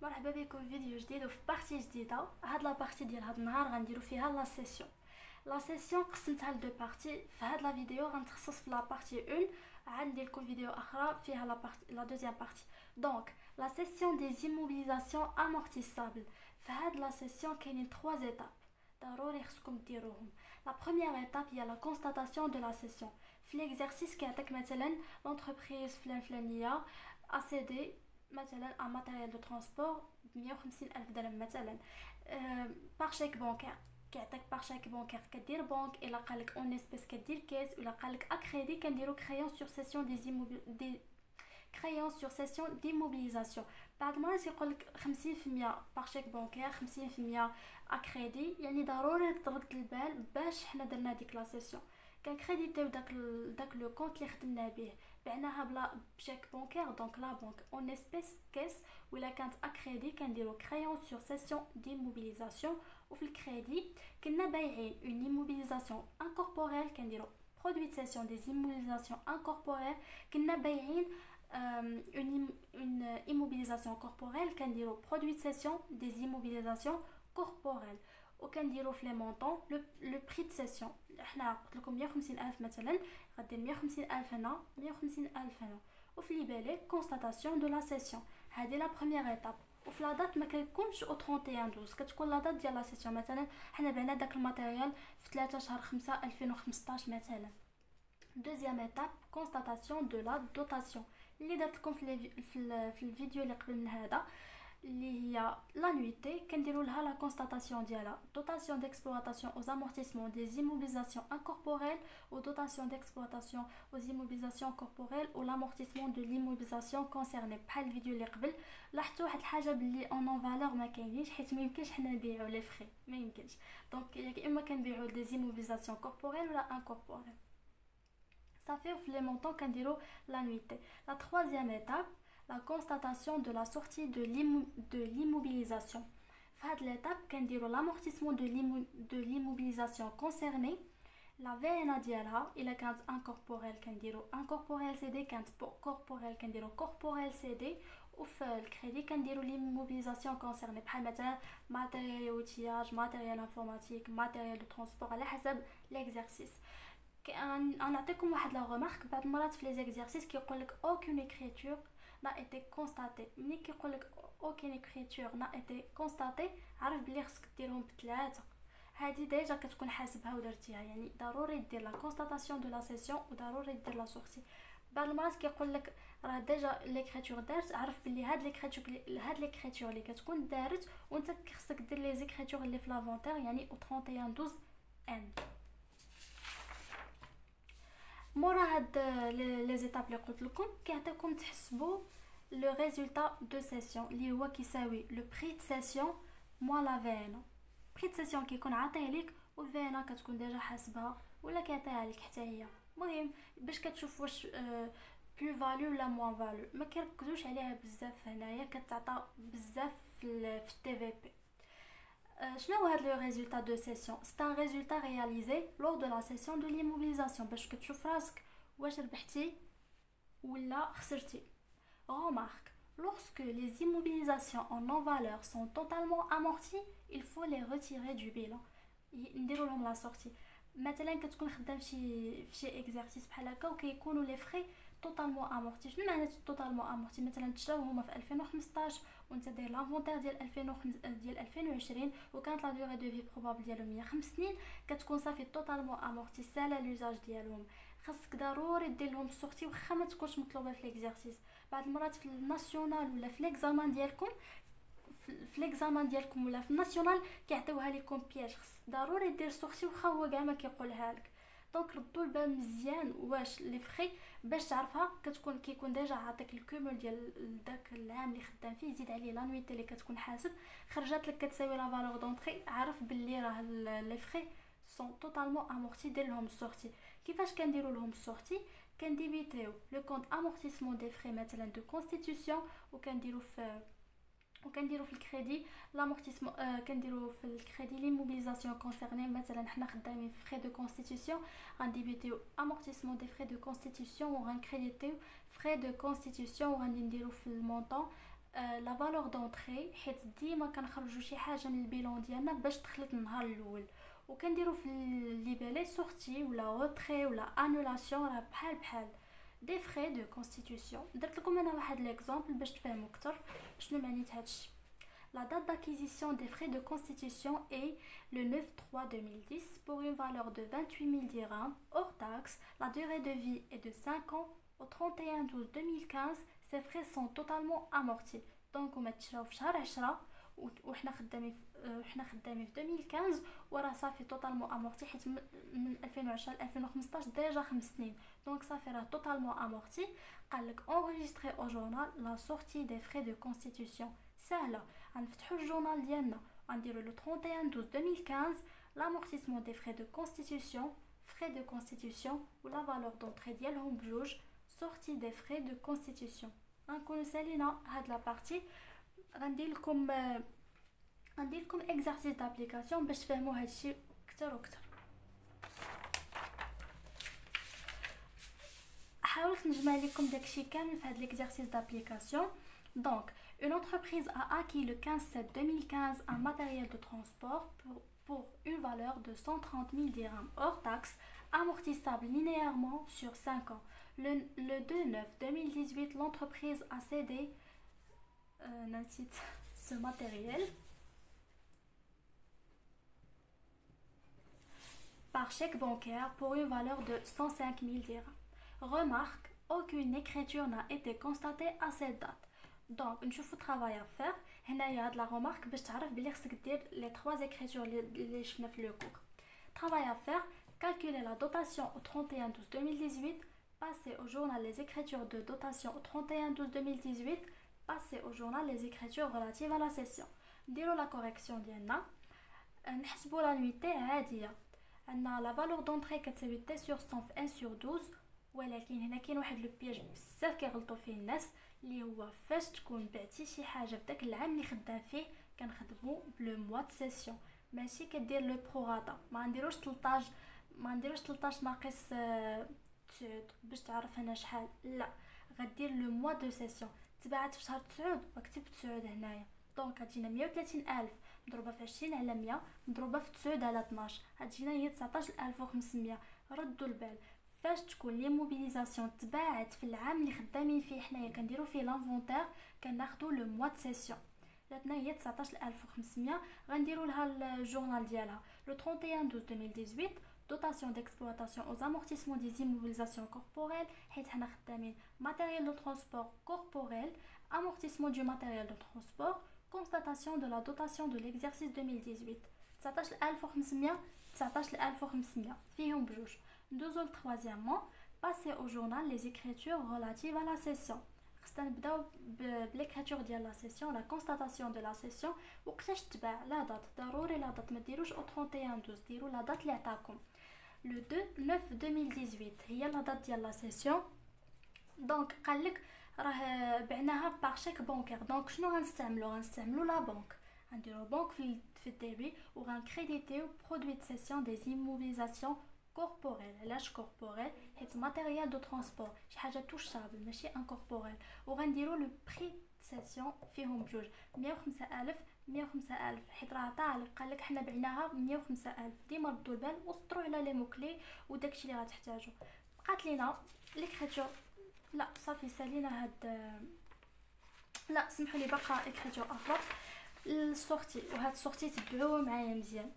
مرحبا بكم في فيديو جديد وفي بارتي جديده. هاد لا بارتي ديال هاد النهار غنديرو فيها لا سيسيون قسمتها لدو بارتي. في هاد لا فيديو غنتخصص في لا بارتي 1، عندي لكم فيديو اخرى فيها لا دوزيام بارتي. دونك لا سيسيون دي زيموبيليزاسيون امورتيسابل. في هاد لا سيسيون كاينين 3 ايتاب ضروري خصكم ديروهم. لا بروميير ايتاب هي لا كونستاتاسيون دو لا سيسيون. في ليكزارسيس كيعطيك مثلا لونتربريز فلانيه اسيدي مثلا ان ماتيريال دو ترونسبور ب 150 الف درهم مثلا باغ شيك بانكير. كيعطيك باغ شيك بانكير كدير بنك، الا قالك اون اسبيس كدير كيس، الا قالك اكريدي كنديرو كريون سور سيسيون دي كريون سور سيسيون ديموبيليزاسيون. بعض المرات يقولك 50% باغ شيك بانكير 50% اكريدي، يعني ضروري ترد البال باش حنا درنا ديك لا سيسيون كنكريديتيو داك لو كونت اللي خدمنا به بعناها بلا بشيك بانكير. دونك لا بنك اون اسبيس كيس، ولا كانت اكريدي كنديرو كريون سور سيسيون ديموبيليزاسيون. وفي الكريدي كنا بايعين اون ايموبيليزاسيون انكوربوريل كنديرو برودوي دو سيسيون دي ايموبيليزاسيون انكوربوريل. كنا بايعين une immobilisation corporelle كنديرو برودوي دو سيسيون دي ايموبيليزاسيون corporelle. وكنديرو في لي مونطون لو بري دو سيسيون. حنا قلت لكم 150 الف مثلا، غدير 150 الف هنا 150 الف هنا. وفي لي بالي كونستاتاسيون دو لا سيسيون، هذه لا بروميير ايتاب. وفي لا دات ما كيكونش او 31 12، كتكون لا دات ديال لا سيسيون. مثلا حنا بعنا داك الماتيريال في 3 شهر 5 2015 مثلا. دوزيام ايتاب كونستاتاسيون دو لا دوتاسيون اللي درت لكم في الفيديو اللي قبل من هذا، اللي هي لا نويتي كنديروا لها لا كونستاتاسيون ديالها دوتاسيون ديكسبلواتاسيون aux amortissements des immobilisations incorporelles ou dotation d'exploitation aux immobilisations corporelles ou l'amortissement de l'immobilisation concernée. بحال الفيديو اللي قبل لاحظتوا واحد الحاجه باللي اون نون فالور ما كاينينش، حيت ما يمكنش حنا نبيعوا لي فري، ما يمكنش. دونك يا اما كنبيعوا دي immobilisations corporelles ولا incorporelles. صافي. وفي لي مونطون كنديروا لا نويتي. لا troisième étape la constatation de la sortie de l'immobilisation. في هاد l'étape كنديروا l'amortissement de l'immobilisation concernée. la VNA ديالها الا كانت incorporelle كنديروا incorporelle CD، كانت corporelle كنديروا corporelle CD. وفي الكريدي كنديروا l'immobilisation concernée بحال مثلا matériel outillage، matériel informatique، matériel de transport على حسب l'exercice. نعطيكم واحد لا remarque. بعض المرات في لي زيكزارسيس كيقولك aucune écriture n'a été constatée. ملي كيقولك aucune écriture n'a été constatée عرف بلي خصك ديرهم بثلاثه. هذه ديجا كتكون حاسبها ودرتيها، يعني ضروري دير لا كونستاتاسيون دو لا سيسيون وضروري دير لا سورتي. بعض المرات كيقولك راه ديجا ليكريتور دارت، عرف بلي هاد ليكريتور اللي كتكون دارت وانت خصك دير لي زيكريتور اللي في لافونتير، يعني او 31 12 ان. مورا هاد لي زيتاب اللي قلت لكم كيعطيكم تحسبوا لو ريزولطا دو سيسيون اللي هو كيساوي لو بري دو سيسيون موا لا فينا. بري دو سيسيون كيكون عاطيه ليك والفينا كتكون ديجا حاسبها ولا كيعطيها لك حتى هي. المهم باش كتشوف واش بلو فالو ولا موان فالو، ما كيركزوش عليها بزاف هنايا، كتعطى بزاف في التي في بي. شنو هو هاد لو ريزولطا دو سيسيون؟ سي ان ريزولطا رياليزي لور دو لا سيسيون دو ليموبيليزاسيون، باش كتشوف راسك واش ربحتي ولا خسرتي. Remarque, lorsque les immobilisations en non-valeur sont totalement amorties, il faut les retirer du bilan. نديروا لهم لا سورتي. مثلا كتكون خدام في exercice بحال هكا وكيكونوا لي فري توتالمون امورتي. شنو معنى توتالمون امورتي؟ مثلا تشراو هما في 2015 وانت داير لافونتير ديال 2020 وكانت لا دوغي دو في بروبابل ديالهم هي 5 سنين، كتكون صافي توتالمون امورتي سالا لوزاج ديالهم. خاصك ضروري دير لهم السورتي واخا ما تكونش مطلوبه في ليكزارسيس. بعض المرات في الناسيونال ولا في ليكزامان ديالكم ولا في الناسيونال كيعطيوها لكم بياج، خص ضروري دير سورتي واخا هو كاع ما كيقولها لك. دونك ردوا البال مزيان واش لي فري باش تعرفها. كيكون ديجا عاطيك الكومول ديال داك العام اللي خدام فيه، زيد عليه لا نويتي اللي كتكون حاسب، خرجت لك كتساوي لا فالور دونطري، عرف باللي راه لي فري سون توتالمون امورتي، دير لهم السورتي. كيفاش كنديروا لهم السورتي؟ كنديبيتيو لو كونط امورتيسمون دي فري مثلا دو كونستيتيوسيون، وكنديروا في الكريدي لامورتيسمون، كنديروا في الكريدي ليموبيليزاسيون كونسيرني. مثلا حنا خدامين في فري دو كونستيتيوسيون غنديبيتيو امورتيسمون دي فري دو كونستيتيوسيون وغنكريديتيو فري دو كونستيتيوسيون وغندي نديرو في المونطون لا فالور دونطري، حيت ديما كنخرجوا شي حاجه من البيلون ديالنا باش دخلت النهار الاول، وكنديروا في الليبيلي سورتي ولا روتري ولا انولاسيون، راه بحال دي فري دو كونستيتيوشن. درت لكم انا واحد ليكزامبل باش تفهموا اكثر شنو معنيت هادشي. La date d'acquisition des frais de constitution est le 9/3/2010 pour une valeur de 28 000 dirhams hors taxe. La durée de vie est de 5 ans. Au 31/12/2015, ces frais sont totalement amortis. Donc هما تشراو في شهر 10 وحنا خدامين في 2015 وراه صافي توتالمون امورتي، حيت من 2010 ل 2015 ديجا 5 سنين، دونك صافي راه توتالمون امورتي. قالك enregistrer au journal la sortie des frais de constitution. سهله، غنفتحوا الجورنال ديالنا غنديروا لو 31/12/2015 l'amortissement des frais de constitution و la valeur d'entrée ديالهم بجوج sortie des frais de constitution. غنكونوا سالينا هاد لا بارتي. غندير لكم exercice d'application باش تفهموا هادشي اكثر وكثر. حاولت نجمع لكم داكشي كامل في هاد l'exercice d'application. Donc, une entreprise a acquis le 15/7/2015 un matériel de transport pour une valeur de 130 000 dirhams hors taxe, amortissable linéairement sur 5 ans. Le 2/9/2018, l'entreprise a cédé ce matériel par chèque bancaire pour une valeur de 105 000 dirhams. Remarque, aucune écriture n'a été constatée à cette date. Donc نشوفوا travail à faire. هنايا هاد لا رومارك باش تعرف بلي خصك دير لي 3 écritures اللي شفنا في لو كور. Travail à faire: calculer la dotation au 31/12/2018, passer au journal les écritures de dotation au 31/12/2018, passer au journal les écritures relatives à la session. نديروا la correction ديالنا. نحسبوا la nuitée عاديه. عندنا la valeur d'entrée كتساوي t sur 100 في 1/12، ولكن هنا كاين واحد لو بياج بزاف كيغلطوا فيه الناس، اللي هو فاش تكون بعتي شي حاجه في داك العام اللي خدام فيه كنخدموا بلو موا د سيسيون، ماشي كدير لو بروغاتا. ما نديروش 13 ناقص 9 باش تعرف هنا شحال، لا غدير لو موا دو سيسيون. تبعت في شهر 9 وكتب 9 هنايا، دونك غتجينا 130,000 مضروبه في 20 على 100 مضروبه في 9 على 12 غتجينا هي 19,500. ردوا البال فاش تكون لي موبيليزاسيون تباعت في العام اللي خدامين فيه حنايا كنديروا فيه لانفونتير كناخذوا لو موا د سيسيون. جاتنا هي 19,500. غنديروا لها الجورنال ديالها لو 31/12/2018 dotation d'exploitation aux amortissements des immobilisations corporelles، حيت حنا خدامين matériel de transport corporel, amortissement du matériel de transport, constatation de la dotation de l'exercice 2018. 19,500 فيهم بجوج. ندوزو للتروازيامون: passer au journal les écritures relatives à la session. خصنا نبداو بليكريتور ديال لا سيسيون، لا كونستاتاسيون دو لا سيسيون. وقتاش تباع لا دات، ضروري لا دات، ما ديروش او 31/12، ديروا لا دات اللي عطاكم. لو 2/9/2018 هي لا دات ديال لا سيسيون. دونك قالك راه بعناها باغ شيك بانكير، دونك شنو غنستعملو لا بنك. غنديرو بنك في الديبي وغنكريديتيو برودوي د سيسيون دي immobilisations corporel. علاش corporel؟ حيت ماتيريال دو ترونسبور شي حاجه توشابل ماشي انكوربوريل. وغنديروا لو بري سيسيون فيهم بجوج 105,000 حيت راه طالب قالك حنا بعناها 105,000. ديما ردوا البال وسطروا على لي موكلي وداكشي اللي غتحتاجو. بقات لينا ليكريتور، لا صافي سالينا هاد، لا سمحوا لي باقا اكريتور اخرى. السورتي، وهاد السورتي تبعوه معايا مزيان.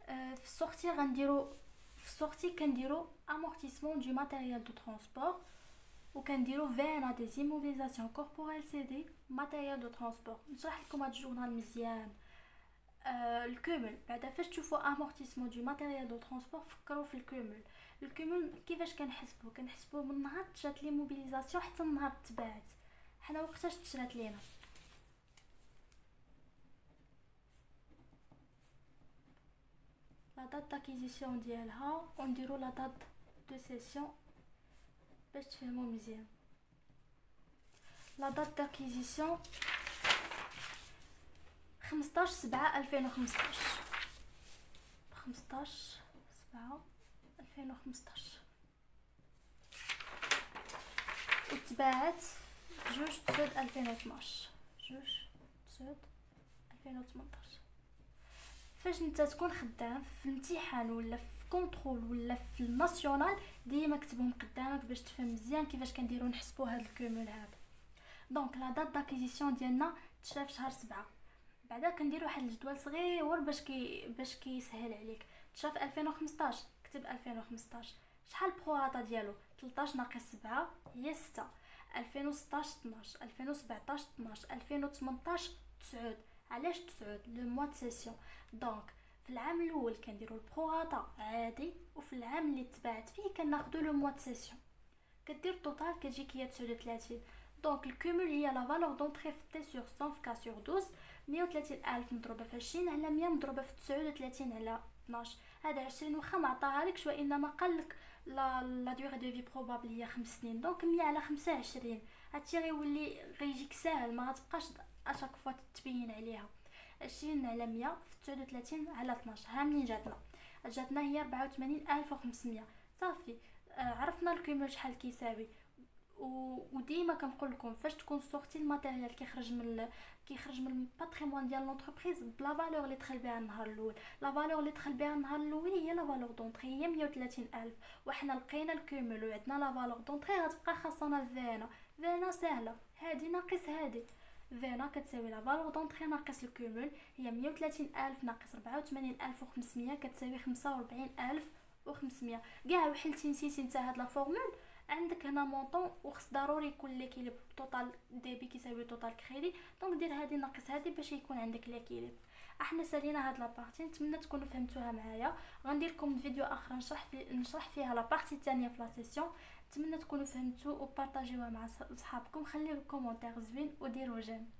في السورتي غنديروا كنديروا amortissement du matériel de transport وكنديروا VNA des immobilisations corporelles CD matériel de transport. نشرح لكم هاد الجورنال مزيان. الكومل بعدا فاش تشوفوا amortissement du matériel de transport فكروا في الكومل كيفاش كنحسبوا من نهار تشات لي موبيليزاسيون حتى النهار تباعت. حنا وقتاش تشرات لينا la date d'acquisition ديالها ونديروا la date de cession باش تفهموا مزيان. la date d'acquisition 15/7/2015. 15/7/2015 وتباعت 2/9/2012. 2018. فاش انت تكون خدام في الامتحان ولا في كونترول ولا في الناسيونال، ديما كتبهم قدامك باش تفهم مزيان كيفاش كنديروا نحسبوا هذا الكومول هذا. دونك لا دات داكيزيسيون ديالنا تشاف شهر 7. بعدا كنديروا واحد الجدول صغير باش كيسهل عليك. تشاف 2015 كتب 2015 شحال بروراتا ديالو 13 ناقص 7 هي 6. 2016 12، 2017 12، 2018 9. علاش 9؟ لو موا د سيسيون. دونك في العام الاول كنديروا البروراتا عادي، وفي العام اللي تبعت فيه كناخذوا لو موا د سيسيون. كدير توتال كتجيك هي 39. دونك الكومول هي لا فالور دونطري في تي سور 100 في كا سور 12. 130,000 مضروبه في 20 على 100 مضروبه في 39 على 12. هذا 20 واخا ما عطاهالكش، وانما قالك لا دوغي دو في بروبابل هي 5 سنين. دونك 100 على 25 هادشي غيولي غيجيك ساهل، ما غتبقاش اشاك فوا تبين عليها. 20 على 100 في 39 على 12. ها منين جاتنا هي 84,500. صافي عرفنا الكومول شحال كيساوي. وديما كنقول لكم فاش تكون سورتي الماتيريال كيخرج من الباتريمون ديال لونتربريز بلا فالور اللي دخل بها النهار الاول. لا فالور اللي دخل بها النهار الاول هي لا فالور دونطري هي 130,000، وحنا لقينا الكومول وعندنا لا فالور دونطري. غتبقى خاصنا فينا سهله، هادي ناقص هادي. فينا كتساوي لا فالور دونطري ناقص الكومول هي 130,000 ناقص 84,500 كتساوي 45,500. كاع وحلتي نسيتي نتا هاد لا فورمول عندك هنا مونطون، وخص ضروري يكون ليكيليبر توتال ديبي كيساوي توتال كريدي. دونك دير هادي ناقص هادي باش يكون عندك ليكيليبر. احنا سالينا هاد لابارتي، نتمنى تكونوا فهمتوها معايا. غندير لكم فيديو اخر نشرح فيها لابارتي الثانيه في لا سيسيون. نتمنى تكونوا فهمتوا وبارطاجيوها مع صحابكم. خليو كومونتير زوين وديروا جيم.